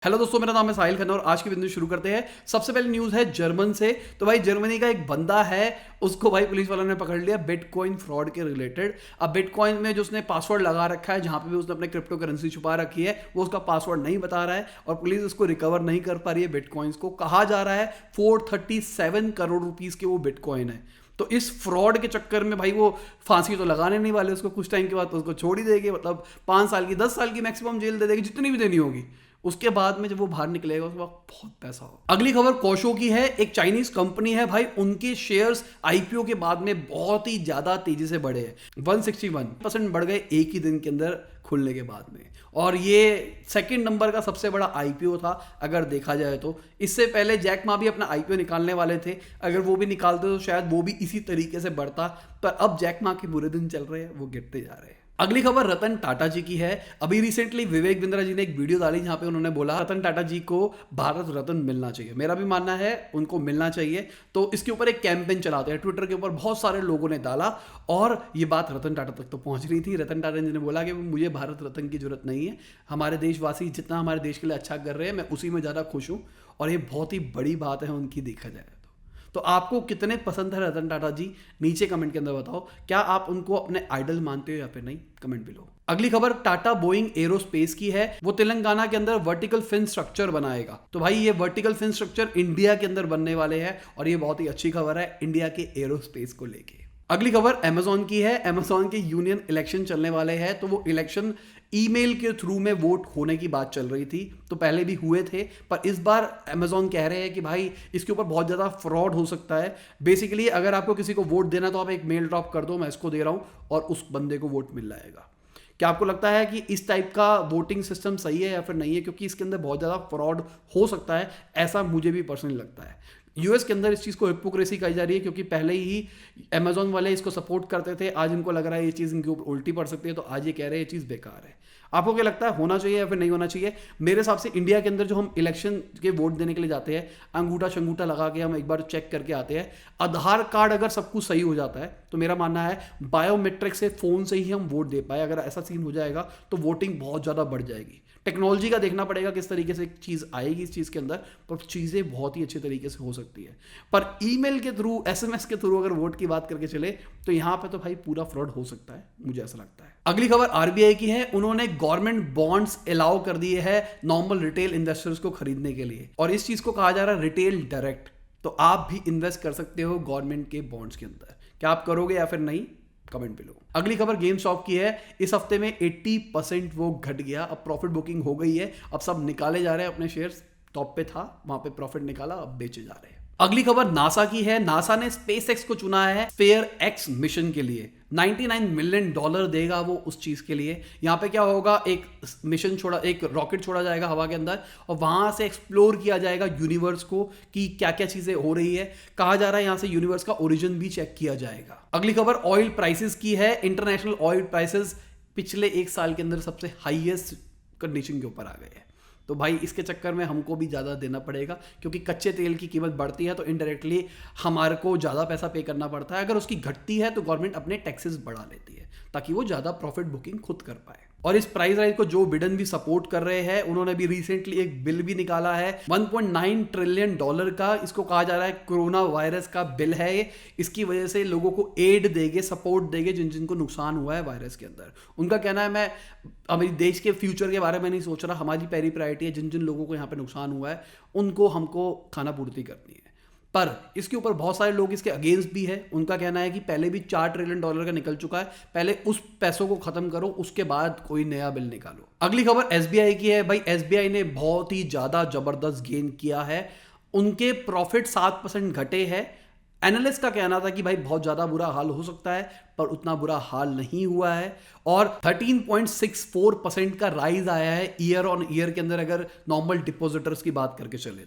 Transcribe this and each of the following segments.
Hello दोस्तों, मेरा नाम है साहिल खन्ना और आज की वीडियो शुरू करते हैं। सबसे पहले न्यूज़ है जर्मन से। तो भाई जर्मनी का एक बंदा है, उसको भाई पुलिस वालों ने पकड़ लिया बिटकॉइन फ्रॉड के रिलेटेड। अब बिटकॉइन में जो उसने पासवर्ड लगा रखा है, जहां पे भी उसने अपने क्रिप्टो करेंसी छुपा रखी है, वो उसका पासवर्ड नहीं बता रहा है और पुलिस उसको रिकवर नहीं कर पा रही है बिटकॉइंस को। कहा जा रहा है 437 करोड़ रुपीस के वो बिटकॉइन है। तो इस फ्रॉड के चक्कर में भाई वो फांसी तो लगाने नहीं वाले उसको, कुछ टाइम के बाद तो उसको छोड़ ही देंगे। मतलब 5 साल की 10 साल की मैक्सिमम जेल दे देगी, जितनी भी देनी होगी। उसके बाद में जब वो बाहर निकलेगा उसके बाद बहुत पैसा होगा। अगली खबर कोशो की है। एक चाइनीज कंपनी है भाई, उनके शेयर्स आईपीओ के बाद में बहुत ही ज्यादा तेजी से बढ़े हैं। 161% बढ़ गए एक ही दिन के अंदर खुलने के बाद में। और ये सेकंड नंबर का सबसे बड़ा आईपीओ था अगर देखा जाए तो। इससे पहले जैक मा भी अपना आईपीओ निकालने वाले थे, अगर वो भी निकालते तो शायद वो भी इसी तरीके से बढ़ता। पर अब जैक मा के बुरे दिन चल रहे हैं, वो गिरते जा रहे हैं। अगली खबर रतन टाटा जी की है। अभी रिसेंटली विवेक बिंद्रा जी ने एक वीडियो डाली जहां पे उन्होंने बोला रतन टाटा जी को भारत रत्न मिलना चाहिए। मेरा भी मानना है उनको मिलना चाहिए। तो इसके ऊपर एक कैंपेन चलाते हैं ट्विटर के ऊपर, बहुत सारे लोगों ने डाला और ये बात रतन टाटा तक तो पहुंच रही थी। रतन टाटा जी ने बोला कि मुझे भारत रत्न की जरूरत नहीं है, हमारे देशवासी जितना हमारे देश के लिए अच्छा कर रहे हैं मैं उसी में ज़्यादा खुश हूँ। और ये बहुत ही बड़ी बात है उनकी, देखा जाए तो आपको कितने पसंद है रतन टाटा जी, नीचे कमेंट के अंदर बताओ। क्या आप उनको अपने आइडल मानते हो या फिर नहीं, कमेंट बिलो। अगली खबर टाटा बोइंग एरोस्पेस की है। वो तेलंगाना के अंदर वर्टिकल फिन स्ट्रक्चर बनाएगा। तो भाई ये वर्टिकल फिन स्ट्रक्चर इंडिया के अंदर बनने वाले हैं और ये बहुत ही अच्छी खबर है इंडिया के एरोस्पेस को लेके। अगली खबर अमेजॉन की है। अमेजॉन के यूनियन इलेक्शन चलने वाले हैं, तो वो इलेक्शन ईमेल के थ्रू में वोट होने की बात चल रही थी। तो पहले भी हुए थे, पर इस बार अमेजॉन कह रहे हैं कि भाई इसके ऊपर बहुत ज़्यादा फ्रॉड हो सकता है। बेसिकली अगर आपको किसी को वोट देना तो आप एक मेल ड्रॉप कर दो, मैं इसको दे रहा हूँ, और उस बंदे को वोट मिल जाएगा। क्या आपको लगता है कि इस टाइप का वोटिंग सिस्टम सही है या फिर नहीं है? क्योंकि इसके अंदर बहुत ज़्यादा फ्रॉड हो सकता है, ऐसा मुझे भी पर्सनली लगता है। यूएस के अंदर इस चीज़ को हिपोक्रेसी कही जा रही है, क्योंकि पहले ही अमेजोन वाले इसको सपोर्ट करते थे, आज इनको लग रहा है ये चीज़ इनके ऊपर उल्टी पड़ सकती है, तो आज ये कह रहे हैं ये चीज़ बेकार है। आपको क्या लगता है, होना चाहिए या फिर नहीं होना चाहिए? मेरे हिसाब से इंडिया के अंदर जो हम इलेक्शन के वोट देने के लिए जाते हैं, अंगूठा शंगूठा लगा के हम एक बार चेक करके आते हैं। आधार कार्ड अगर सब कुछ सही हो जाता है तो मेरा मानना है बायोमेट्रिक से फ़ोन से ही हम वोट दे पाए। अगर ऐसा सीन हो जाएगा तो वोटिंग बहुत ज़्यादा बढ़ जाएगी। टेक्नोलॉजी का देखना पड़ेगा किस तरीके से चीज़ आएगी इस चीज़ के अंदर, पर चीज़ें बहुत ही अच्छे तरीके से हो सकती है। पर ईमेल के थ्रू, एसएमएस के थ्रू अगर वोट की बात करके चले तो यहाँ पे तो भाई पूरा फ्रॉड हो सकता है, मुझे ऐसा लगता है। अगली खबर आरबीआई की है। उन्होंने गवर्नमेंट बॉन्ड्स अलाउ कर दिए हैं नॉर्मल रिटेल इन्वेस्टर्स को खरीदने के लिए, और इस चीज़ को कहा जा रहा है रिटेल डायरेक्ट। तो आप भी इन्वेस्ट कर सकते हो गवर्नमेंट के बॉन्ड्स के अंदर। क्या आप करोगे या फिर नहीं, कमेंट बिलो। अगली खबर गेम शॉप की है। इस हफ्ते में 80% वो घट गया, अब प्रॉफिट बुकिंग हो गई है, अब सब निकाले जा रहे हैं अपने शेयर्स। टॉप पे था, वहां पे प्रॉफिट निकाला, अब बेचे जा रहे हैं। अगली खबर नासा की है। नासा ने स्पेसएक्स को चुना है स्फेयर एक्स मिशन के लिए। $99 मिलियन देगा वो उस चीज के लिए। यहां पे क्या होगा, एक मिशन छोड़ा, एक रॉकेट छोड़ा जाएगा हवा के अंदर और वहां से एक्सप्लोर किया जाएगा यूनिवर्स को कि क्या क्या चीजें हो रही है। कहा जा रहा है यहां से यूनिवर्स का ओरिजिन भी चेक किया जाएगा। अगली खबर ऑयल प्राइसेस की है। इंटरनेशनल ऑयल प्राइसेस पिछले एक साल के अंदर सबसे हाईएस्ट कंडीशन के ऊपर आ गए हैं। तो भाई इसके चक्कर में हमको भी ज़्यादा देना पड़ेगा, क्योंकि कच्चे तेल की कीमत बढ़ती है तो इनडायरेक्टली हमारे को ज़्यादा पैसा पे करना पड़ता है। अगर उसकी घटती है तो गवर्नमेंट अपने टैक्सेस बढ़ा लेती है ताकि वो ज़्यादा प्रॉफिट बुकिंग खुद कर पाए। और इस प्राइस राइज को जो बिडेन भी सपोर्ट कर रहे हैं, उन्होंने भी रिसेंटली एक बिल भी निकाला है $1.9 ट्रिलियन का। इसको कहा जा रहा है कोरोना वायरस का बिल है ये। इसकी वजह से लोगों को एड देंगे, सपोर्ट देंगे जिन जिनको नुकसान हुआ है वायरस के अंदर। उनका कहना है मैं अभी देश के फ्यूचर के बारे में नहीं सोच रहा, हमारी पहली प्रायोरिटी है जिन जिन लोगों को यहाँ पे नुकसान हुआ है उनको हमको खाना पूर्ति करनी है। पर इसके ऊपर बहुत सारे लोग इसके अगेंस्ट भी है। उनका कहना है कि पहले भी $4 ट्रिलियन का निकल चुका है, पहले उस पैसों को खत्म करो, उसके बाद कोई नया बिल निकालो। अगली खबर एसबीआई की है। भाई एसबीआई ने बहुत ही ज्यादा जबरदस्त गेन किया है। उनके प्रॉफिट 7% घटे हैं। एनालिस्ट का कहना था कि भाई बहुत ज्यादा बुरा हाल हो सकता है, पर उतना बुरा हाल नहीं हुआ है। और 13.64% का राइज आया है ईयर ऑन ईयर के अंदर, अगर नॉर्मल डिपोजिटर्स की बात करके चले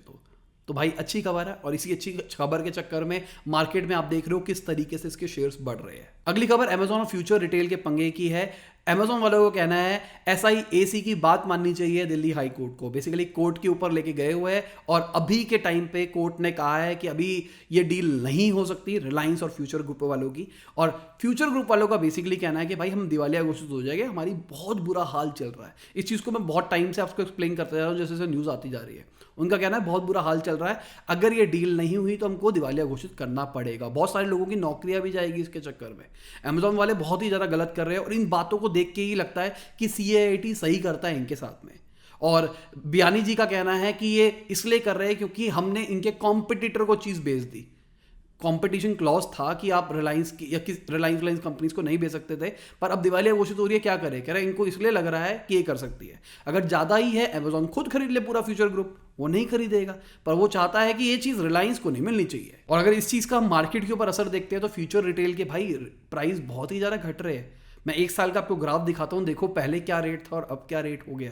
तो भाई अच्छी खबर है। और इसी अच्छी खबर के चक्कर में मार्केट में आप देख रहे हो किस तरीके से इसके शेयर्स बढ़ रहे हैं। अगली खबर अमेजॉन और फ्यूचर रिटेल के पंगे की है। अमेजोन वालों को कहना है SIAC की बात माननी चाहिए दिल्ली हाई कोर्ट को। बेसिकली कोर्ट के ऊपर लेके गए हुए हैं और अभी के टाइम पे कोर्ट ने कहा है कि अभी ये डील नहीं हो सकती रिलायंस और फ्यूचर ग्रुप वालों की। और फ्यूचर ग्रुप वालों का बेसिकली कहना है कि भाई हम दिवालिया घोषित हो जाएंगे, हमारी बहुत बुरा हाल चल रहा है। इस चीज़ को मैं बहुत टाइम से आपको एक्सप्लेन करता जा रहा हूँ जैसे जैसे न्यूज़ आती जा रही है। उनका कहना है बहुत बुरा हाल चल रहा है, अगर ये डील नहीं हुई तो हमको दिवालिया घोषित करना पड़ेगा। बहुत सारे लोगों की नौकरियां भी जाएगी इसके चक्कर में। अमेजोन वाले बहुत ही ज़्यादा गलत कर रहे हैं और इन बातों को देख के ही लगता है कि CIIT सही करता है इनके साथ में। और बियानी जी का कहना है कि ये इसलिए कर रहे हैं क्योंकि हमने इनके कॉम्पिटिटर को चीज़ बेच दी। कंपटीशन क्लॉज था कि आप रिलायंस की या रिलायंस कंपनीज को नहीं बेच सकते थे, पर अब दिवालिया घोषित हो रही है, क्या करें? कह रहे हैं इनको इसलिए लग रहा है कि ये कर सकती है। अगर ज़्यादा ही है अमेजोन खुद खरीद ले पूरा फ्यूचर ग्रुप, वो नहीं खरीदेगा, पर वो चाहता है कि ये चीज़ रिलायंस को नहीं मिलनी चाहिए। और अगर इस चीज़ का हम मार्केट के ऊपर असर देखते हैं तो फ्यूचर रिटेल के भाई प्राइस बहुत ही ज़्यादा घट रहे हैं। मैं 1 साल का आपको ग्राफ दिखाता हूँ, देखो पहले क्या रेट था और अब क्या रेट हो गया,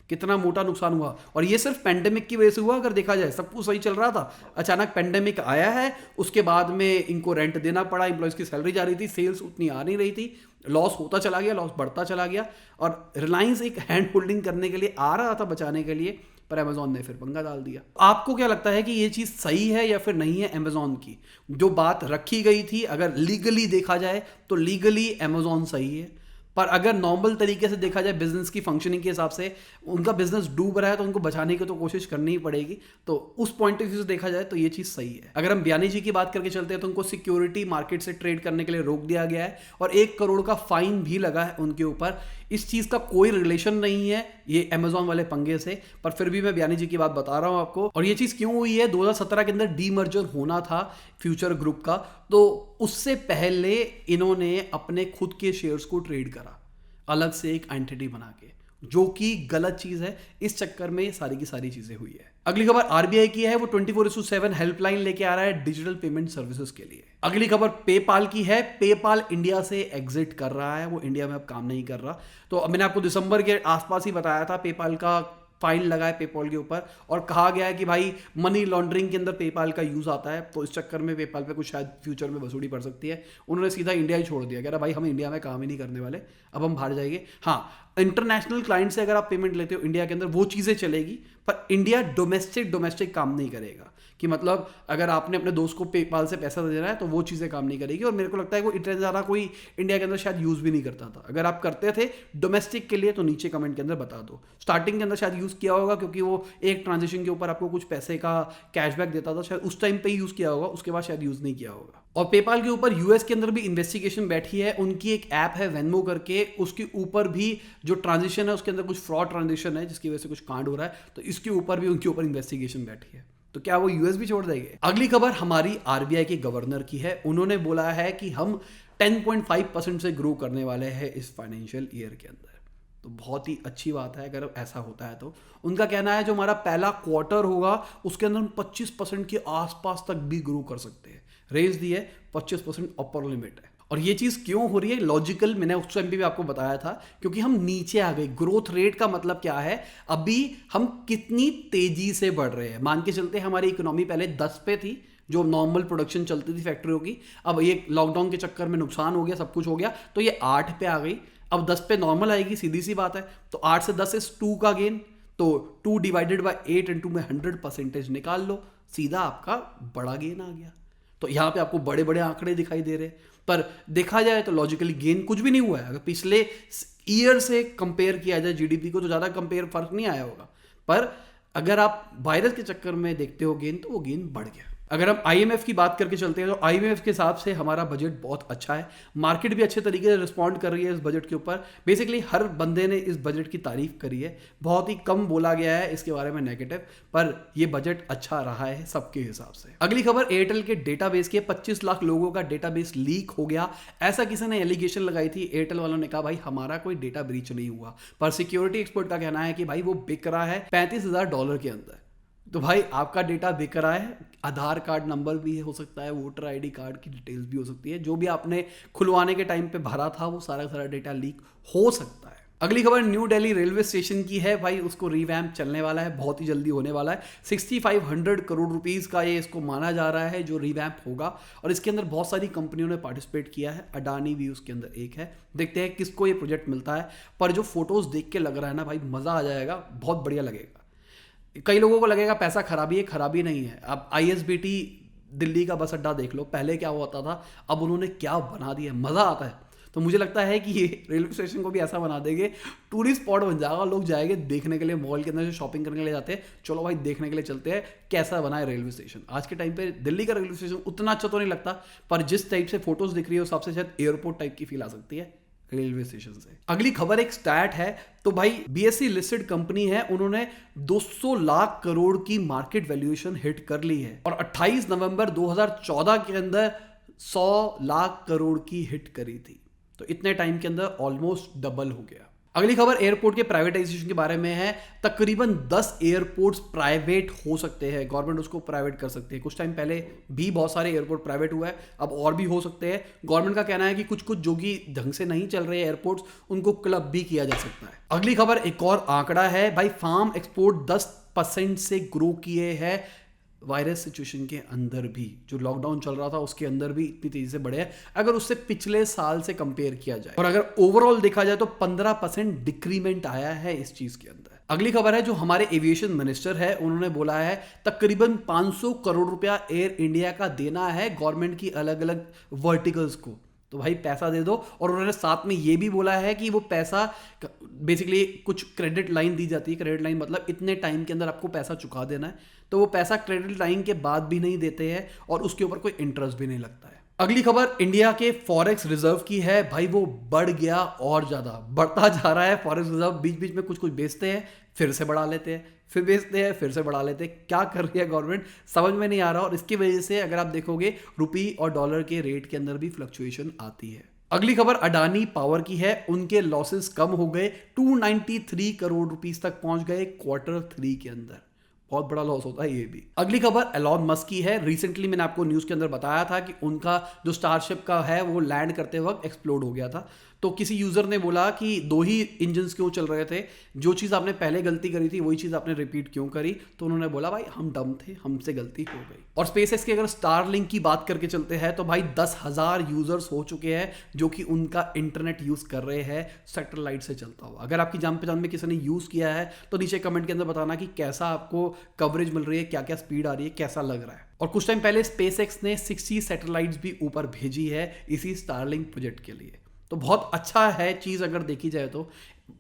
कितना मोटा नुकसान हुआ। और ये सिर्फ पेंडेमिक की वजह से हुआ। अगर देखा जाए सब कुछ सही चल रहा था, अचानक पेंडेमिक आया है, उसके बाद में इनको रेंट देना पड़ा, एम्प्लॉयज की सैलरी जा रही थी, सेल्स उतनी आ नहीं रही थी, लॉस होता चला गया, लॉस बढ़ता चला गया। और रिलायंस एक हैंड होल्डिंग करने के लिए आ रहा था बचाने के लिए, पर अमेजोन ने फिर पंगा डाल दिया। आपको क्या लगता है कि ये चीज़ सही है या फिर नहीं है? अमेजोन की जो बात रखी गई थी, अगर लीगली देखा जाए तो लीगली अमेजोन सही है, पर अगर नॉर्मल तरीके से देखा जाए बिजनेस की फंक्शनिंग के हिसाब से, उनका बिजनेस डूब रहा है तो उनको बचाने की तो कोशिश करनी ही पड़ेगी। तो उस पॉइंट ऑफ व्यू से देखा जाए तो ये चीज़ सही है। अगर हम बियानी जी की बात करके चलते हैं तो उनको सिक्योरिटी मार्केट से ट्रेड करने के लिए रोक दिया गया है और 1 करोड़ का फाइन भी लगा है उनके ऊपर। इस चीज़ का कोई रिलेशन नहीं है ये अमेजोन वाले पंगे से, पर फिर भी मैं बियानी जी की बात बता रहा हूँ आपको। और ये चीज़ क्यों हुई है, 2017 के अंदर डीमर्जर होना था फ्यूचर ग्रुप का, तो उससे पहले इन्होंने अपने खुद के शेयर्स को ट्रेड करा अलग से एक एंटिटी बना के, जो कि गलत चीज़ है। इस चक्कर में सारी की सारी चीज़ें हुई है। अगली खबर RBI की है, वो 24/7 हेल्पलाइन लेके आ रहा है डिजिटल पेमेंट सर्विसेज के लिए। अगली खबर पेपाल की है, पेपाल इंडिया से एग्जिट कर रहा है, वो इंडिया में अब काम नहीं कर रहा। तो मैंने आपको दिसंबर के आसपास ही बताया था पेपाल का फाइन लगा है पेपाल के ऊपर और कहा गया है कि भाई मनी लॉन्ड्रिंग के अंदर पेपाल का यूज आता है, तो इस चक्कर में पेपाल पे कुछ शायद फ्यूचर में वसूली पड़ सकती है। उन्होंने सीधा इंडिया ही छोड़ दिया, कह रहा भाई हम इंडिया में काम ही नहीं करने वाले, अब हम बाहर जाएंगे। हाँ, इंटरनेशनल क्लाइंट से अगर आप पेमेंट लेते हो इंडिया के अंदर वो चीज़ें चलेगी, पर इंडिया डोमेस्टिक काम नहीं करेगा। कि मतलब अगर आपने अपने दोस्त को पेपाल से पैसा देना है तो वो चीज़ें काम नहीं करेगी। और मेरे को लगता है वो इतना ज़्यादा कोई इंडिया के अंदर शायद यूज़ भी नहीं करता था। अगर आप करते थे डोमेस्टिक के लिए तो नीचे कमेंट के अंदर बता दो। स्टार्टिंग के अंदर शायद यूज़ किया होगा क्योंकि वो एक ट्रांजेक्शन के ऊपर आपको कुछ पैसे का कैशबैक देता था, शायद उस टाइम पे ही यूज़ किया होगा, उसके बाद शायद यूज़ नहीं किया होगा। और पेपाल के ऊपर यूएस के अंदर भी इन्वेस्टिगेशन बैठी है। उनकी एक ऐप है वेनमो करके, उसके ऊपर भी जो ट्रांजेक्शन है उसके अंदर कुछ फ्रॉड ट्रांजेक्शन है जिसकी वजह से कुछ कांड हो रहा है, तो इसके ऊपर भी उनके ऊपर इन्वेस्टिगेशन बैठी है। तो क्या वो यूएस भी छोड़ देंगे? अगली खबर हमारी आरबीआई के गवर्नर की है। उन्होंने बोला है कि हम 10.5% से ग्रो करने वाले हैं इस फाइनेंशियल ईयर के अंदर। तो बहुत ही अच्छी बात है अगर ऐसा होता है तो। उनका कहना है जो हमारा पहला क्वार्टर होगा उसके अंदर हम 25% के आसपास तक भी ग्रो कर सकते हैं। रेंज दी है 25% अपर लिमिट है। और ये चीज़ क्यों हो रही है? लॉजिकल, मैंने उस टाइम पे भी आपको बताया था, क्योंकि हम नीचे आ गए। ग्रोथ रेट का मतलब क्या है? अभी हम कितनी तेजी से बढ़ रहे हैं। मान के चलते हैं हमारी इकोनॉमी पहले 10 पे थी, जो नॉर्मल प्रोडक्शन चलती थी फैक्ट्रियों की। अब ये लॉकडाउन के चक्कर में नुकसान हो गया, सब कुछ हो गया, तो ये 8 पे आ गई। अब 10 पे नॉर्मल आएगी, सीधी सी बात है। तो 8 से 10 इस 2 का गेन, तो 2 डिवाइडेड बाई 8 इंटू में 100% निकाल लो, सीधा आपका बड़ा गेन आ गया। तो यहाँ पे आपको बड़े बड़े आंकड़े दिखाई दे रहे हैं, पर देखा जाए तो लॉजिकली गेन कुछ भी नहीं हुआ है। अगर पिछले ईयर से कंपेयर किया जाए जीडीपी को तो ज़्यादा कंपेयर फर्क नहीं आया होगा, पर अगर आप वायरस के चक्कर में देखते हो गेन, तो वो गेन बढ़ गया। अगर हम आईएमएफ की बात करके चलते हैं तो आईएमएफ के हिसाब से हमारा बजट बहुत अच्छा है। मार्केट भी अच्छे तरीके से रिस्पॉन्ड कर रही है इस बजट के ऊपर। बेसिकली हर बंदे ने इस बजट की तारीफ करी है, बहुत ही कम बोला गया है इसके बारे में नेगेटिव, पर यह बजट अच्छा रहा है सबके हिसाब से। अगली खबर एयरटेल के डेटाबेस की, 25 लाख लोगों का डेटाबेस लीक हो गया, ऐसा किसी ने एलिगेशन लगाई थी। एयरटेल वालों ने कहा भाई हमारा कोई डेटा ब्रीच नहीं हुआ, पर सिक्योरिटी एक्सपर्ट का कहना है कि भाई वो बिक रहा है $35,000 के अंदर। तो भाई आपका डेटा बिक रहा है, आधार कार्ड नंबर भी हो सकता है, वोटर आईडी कार्ड की डिटेल्स भी हो सकती है, जो भी आपने खुलवाने के टाइम पे भरा था वो सारा डेटा लीक हो सकता है। अगली खबर न्यू दिल्ली रेलवे स्टेशन की है भाई, उसको रिवैम्प चलने वाला है, बहुत ही जल्दी होने वाला है। 6500 करोड़ रुपीस का ये इसको माना जा रहा है जो रिवैम्प होगा, और इसके अंदर बहुत सारी कंपनियों ने पार्टिसिपेट किया है, अडानी भी उसके अंदर एक है। देखते हैं किसको ये प्रोजेक्ट मिलता है, पर जो फोटोज देख के लग रहा है ना भाई, मजा आ जाएगा, बहुत बढ़िया लगेगा। कई लोगों को लगेगा पैसा खराबी है, खराबी नहीं है। अब ISBT दिल्ली का बस अड्डा देख लो, पहले क्या होता था, अब उन्होंने क्या बना दिया, मजा आता है। तो मुझे लगता है कि ये रेलवे स्टेशन को भी ऐसा बना देंगे, टूरिस्ट स्पॉट बन जाएगा, लोग जाएंगे देखने के लिए, मॉल के अंदर जो शॉपिंग करने के लिए जाते हैं, चलो भाई देखने के लिए चलते हैं कैसा बना है रेलवे स्टेशन। आज के टाइम पे दिल्ली का रेलवे स्टेशन उतना अच्छा तो नहीं लगता, पर जिस टाइप से फोटोज दिख रही है उस हिसाब से शायद एयरपोर्ट टाइप की फील आ सकती है रेलवे स्टेशन से। अगली खबर एक स्टैट है, तो भाई BSE लिस्टेड कंपनी है, उन्होंने 200 लाख करोड़ की मार्केट वैल्यूएशन हिट कर ली है, और 28 नवंबर 2014 के अंदर 100 लाख करोड़ की हिट करी थी। तो इतने टाइम के अंदर ऑलमोस्ट डबल हो गया। अगली खबर एयरपोर्ट के प्राइवेटाइजेशन के बारे में है। तकरीबन 10 एयरपोर्ट्स प्राइवेट हो सकते हैं, गवर्नमेंट उसको प्राइवेट कर सकती है। कुछ टाइम पहले भी बहुत सारे एयरपोर्ट प्राइवेट हुआ है, अब और भी हो सकते हैं। गवर्नमेंट का कहना है कि कुछ कुछ जो कि ढंग से नहीं चल रहे एयरपोर्ट्स, उनको क्लब भी किया जा सकता है। अगली खबर एक और आंकड़ा है भाई, फार्म एक्सपोर्ट 10% से ग्रो किए हैं वायरस सिचुएशन के अंदर भी, जो लॉकडाउन चल रहा था उसके अंदर भी इतनी तेजी से बढ़े हैं अगर उससे पिछले साल से कंपेयर किया जाए। और अगर ओवरऑल देखा जाए तो 15% डिक्रीमेंट आया है इस चीज के अंदर। अगली खबर है जो हमारे एविएशन मिनिस्टर है, उन्होंने बोला है तकरीबन 500 करोड़ रुपया एयर इंडिया का देना है गवर्नमेंट की अलग अलग वर्टिकल्स को। तो भाई पैसा दे दो, और उन्होंने साथ में ये भी बोला है कि वो पैसा बेसिकली कुछ क्रेडिट लाइन दी जाती है। क्रेडिट लाइन मतलब इतने टाइम के अंदर आपको पैसा चुका देना है, तो वो पैसा क्रेडिट लाइन के बाद भी नहीं देते हैं और उसके ऊपर कोई इंटरेस्ट भी नहीं लगता है। अगली खबर इंडिया के फॉरेक्स रिजर्व की है भाई, वो बढ़ गया और ज्यादा बढ़ता जा रहा है फॉरेक्स रिजर्व। बीच बीच में कुछ कुछ बेचते हैं, फिर से बढ़ा लेते हैं, फिर बेचते हैं, फिर से बढ़ा लेते हैं। क्या कर रही है गवर्नमेंट समझ में नहीं आ रहा, और इसकी वजह से अगर आप देखोगे रुपी और डॉलर के रेट के अंदर भी फ्लक्चुएशन आती है। अगली खबर अडानी पावर की है, उनके लॉसेस कम हो गए, 293 करोड़ रुपीस तक पहुंच गए Q3 के अंदर। बहुत बड़ा लॉस होता है ये भी। अगली खबर एलॉन मस्क की है। रिसेंटली मैंने आपको न्यूज के अंदर बताया था कि उनका जो स्टारशिप का है वो लैंड करते वक्त एक्सप्लोड हो गया था। तो किसी यूजर ने बोला कि 2 ही इंजन्स क्यों चल रहे थे, जो चीज आपने पहले गलती करी थी वही चीज आपने रिपीट क्यों करी। तो उन्होंने बोला भाई हम डम थे, हमसे गलती हो गई। और स्पेसएक्स की अगर स्टारलिंक की बात करके चलते हैं तो भाई 10,000 यूजर्स हो चुके हैं जो कि उनका इंटरनेट यूज कर रहे हैं सैटेलाइट से चलता हुआ। अगर आपकी जान पहचान में किसी ने यूज किया है तो नीचे कमेंट के अंदर बताना कि कैसा आपको कवरेज मिल रही है, क्या क्या स्पीड आ रही है, कैसा लग रहा है। और कुछ टाइम पहले स्पेसएक्स ने 60 सैटेलाइट्स भी ऊपर भेजी है इसी स्टारलिंक प्रोजेक्ट के लिए। तो बहुत अच्छा है चीज़, अगर देखी जाए तो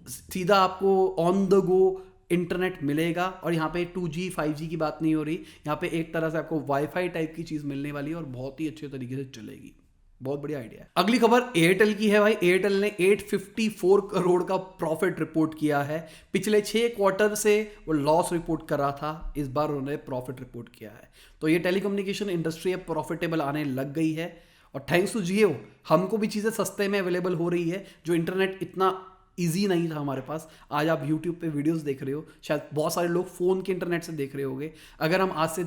सीधा आपको ऑन द गो इंटरनेट मिलेगा। और यहाँ पे 2G 5G की बात नहीं हो रही, यहाँ पे एक तरह से आपको वाईफाई टाइप की चीज़ मिलने वाली है और बहुत ही अच्छे तरीके से चलेगी। बहुत बढ़िया आइडिया है। अगली खबर एयरटेल की है भाई, एयरटेल ने 854 करोड़ का प्रॉफिट रिपोर्ट किया है। पिछले 6 क्वार्टर से वो लॉस रिपोर्ट कर रहा था, इस बार उन्होंने प्रॉफिट रिपोर्ट किया है। तो ये टेलीकम्युनिकेशन इंडस्ट्री अब प्रॉफिटेबल आने लग गई है, और थैंक्स टू जियो हमको भी चीज़ें सस्ते में अवेलेबल हो रही है। जो इंटरनेट इतना ईजी नहीं था हमारे पास, आज आप यूट्यूब पे वीडियोस देख रहे हो, शायद बहुत सारे लोग फ़ोन के इंटरनेट से देख रहे होंगे। अगर हम आज से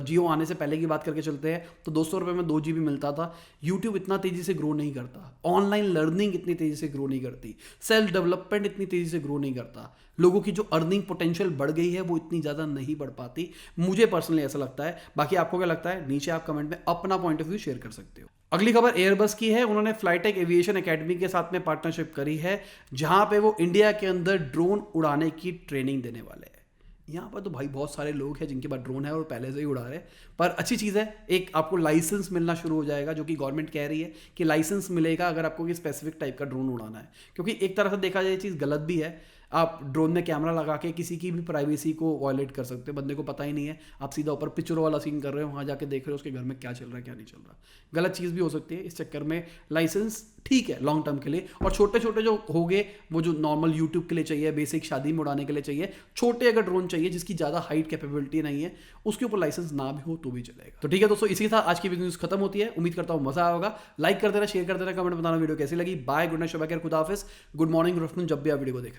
जियो आने से पहले की बात करके चलते हैं तो 200 रुपये में 2 GB मिलता था। यूट्यूब इतना तेज़ी से ग्रो नहीं करता, ऑनलाइन लर्निंग इतनी तेज़ी से ग्रो नहीं करती, सेल्फ डेवलपमेंट इतनी तेज़ी से ग्रो नहीं करता, लोगों की जो अर्निंग पोटेंशियल बढ़ गई है वो इतनी ज़्यादा नहीं बढ़ पाती। मुझे पर्सनली ऐसा लगता है, बाकी आपको क्या लगता है नीचे आप कमेंट में अपना पॉइंट ऑफ व्यू शेयर कर सकते हो। अगली खबर एयरबस की है, उन्होंने फ्लाइटेक एविएशन एकेडमी के साथ में पार्टनरशिप करी है, जहां पे वो इंडिया के अंदर ड्रोन उड़ाने की ट्रेनिंग देने वाले हैं। यहाँ पर तो भाई बहुत सारे लोग हैं जिनके पास ड्रोन है और पहले से ही उड़ा रहे हैं, पर अच्छी चीज़ है, एक आपको लाइसेंस मिलना शुरू हो जाएगा, जो कि गवर्नमेंट कह रही है कि लाइसेंस मिलेगा अगर आपको कि स्पेसिफिक टाइप का ड्रोन उड़ाना है। क्योंकि एक तरह से देखा जाए ये चीज़ गलत भी है, आप ड्रोन में कैमरा लगा के किसी की भी प्राइवेसी को वायलेट कर सकते हो, बंदे को पता ही नहीं है, आप सीधा ऊपर पिक्चरों वाला सीन कर रहे हो, वहाँ जाके देख रहे हो उसके घर में क्या चल रहा है क्या नहीं चल रहा, गलत चीज़ भी हो सकती है। इस चक्कर में लाइसेंस ठीक है लॉन्ग टर्म के लिए, और छोटे छोटे जो हो गए वो जो नॉर्मल यूट्यूब के लिए चाहिए, बेसिक शादी में उड़ाने के लिए चाहिए, छोटे अगर ड्रोन चाहिए जिसकी ज़्यादा हाइट कैपेबिलिटी नहीं है, उसके ऊपर लाइसेंस ना भी हो तो भी चलेगा। तो ठीक है दोस्तों, इसी के साथ आज की वीडियो न्यूज़ खत्म होती है। उम्मीद करता हूँ मजा आया होगा। लाइक कर देना, शेयर कर देना, कमेंट बताना वीडियो कैसी लगी। बाय, गुड नाइट, शबा खैर, खुदा हाफिज़, गुड मॉर्निंग, गुड आफ्टरनून, जब भी आप वीडियो को देख रहे हैं।